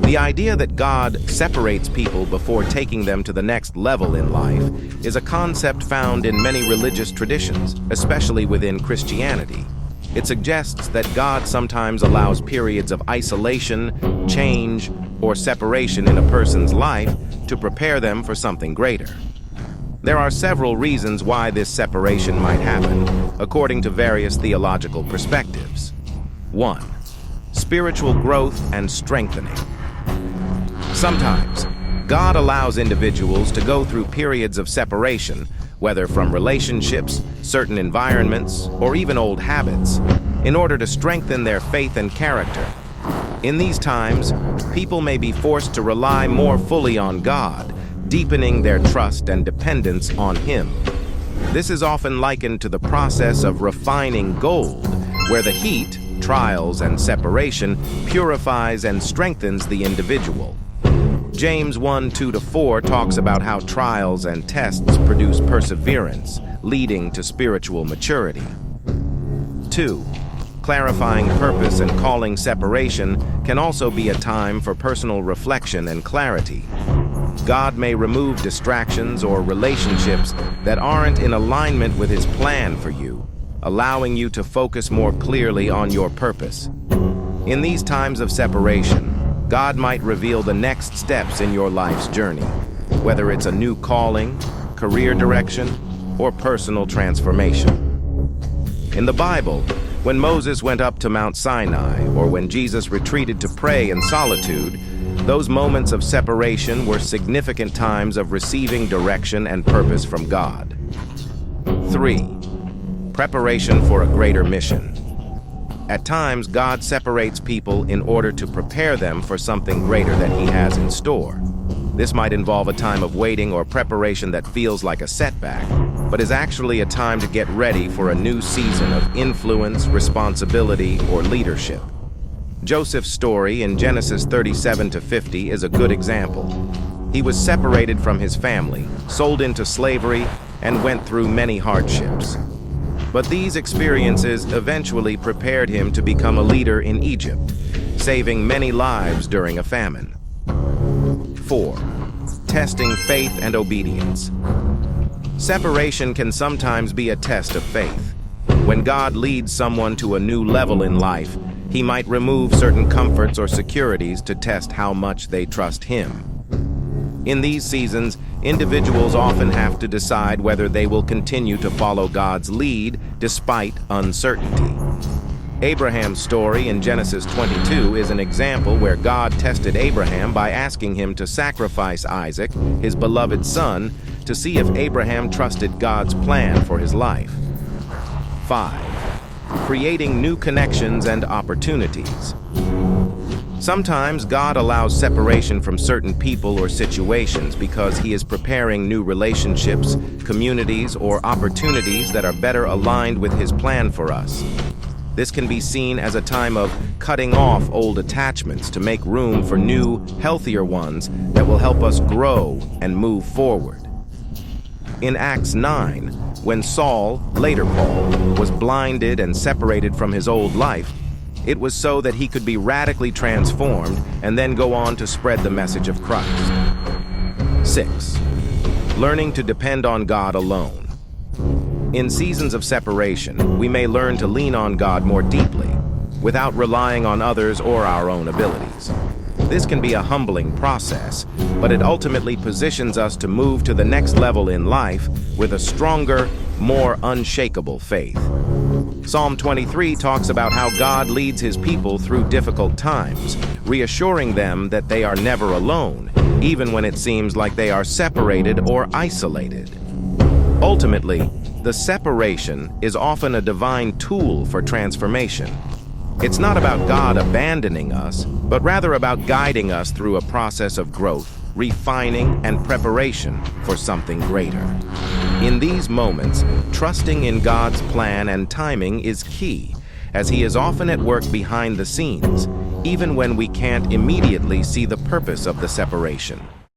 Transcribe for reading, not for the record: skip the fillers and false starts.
The idea that God separates people before taking them to the next level in life is a concept found in many religious traditions, especially within Christianity. It suggests that God sometimes allows periods of isolation, change, or separation in a person's life to prepare them for something greater. There are several reasons why this separation might happen, according to various theological perspectives. 1. Spiritual growth and strengthening. Sometimes, God allows individuals to go through periods of separation, whether from relationships, certain environments, or even old habits, in order to strengthen their faith and character. In these times, people may be forced to rely more fully on God, deepening their trust and dependence on Him. This is often likened to the process of refining gold, where the heat, trials, and separation purifies and strengthens the individual. James 1:2-4 talks about how trials and tests produce perseverance, leading to spiritual maturity. 2. Clarifying purpose and calling. Separation can also be a time for personal reflection and clarity. God may remove distractions or relationships that aren't in alignment with His plan for you, allowing you to focus more clearly on your purpose. In these times of separation, God might reveal the next steps in your life's journey, whether it's a new calling, career direction, or personal transformation. In the Bible, when Moses went up to Mount Sinai, or when Jesus retreated to pray in solitude, those moments of separation were significant times of receiving direction and purpose from God. 3. Preparation for a greater mission. At times, God separates people in order to prepare them for something greater that He has in store. This might involve a time of waiting or preparation that feels like a setback, but is actually a time to get ready for a new season of influence, responsibility, or leadership. Joseph's story in Genesis 37-50 is a good example. He was separated from his family, sold into slavery, and went through many hardships. But these experiences eventually prepared him to become a leader in Egypt, saving many lives during a famine. 4. Testing faith and obedience. Separation can sometimes be a test of faith. When God leads someone to a new level in life, He might remove certain comforts or securities to test how much they trust Him. In these seasons, individuals often have to decide whether they will continue to follow God's lead despite uncertainty. Abraham's story in Genesis 22 is an example where God tested Abraham by asking him to sacrifice Isaac, his beloved son, to see if Abraham trusted God's plan for his life. 5. Creating new connections and opportunities. Sometimes God allows separation from certain people or situations because He is preparing new relationships, communities, or opportunities that are better aligned with His plan for us. This can be seen as a time of cutting off old attachments to make room for new, healthier ones that will help us grow and move forward. In Acts 9, when Saul, later Paul, was blinded and separated from his old life, it was so that he could be radically transformed and then go on to spread the message of Christ. 6. Learning to depend on God alone. In seasons of separation, we may learn to lean on God more deeply, without relying on others or our own abilities. This can be a humbling process, but it ultimately positions us to move to the next level in life with a stronger, more unshakable faith. Psalm 23 talks about how God leads His people through difficult times, reassuring them that they are never alone, even when it seems like they are separated or isolated. Ultimately, the separation is often a divine tool for transformation. It's not about God abandoning us, but rather about guiding us through a process of growth, refining, and preparation for something greater. In these moments, trusting in God's plan and timing is key, as He is often at work behind the scenes, even when we can't immediately see the purpose of the separation.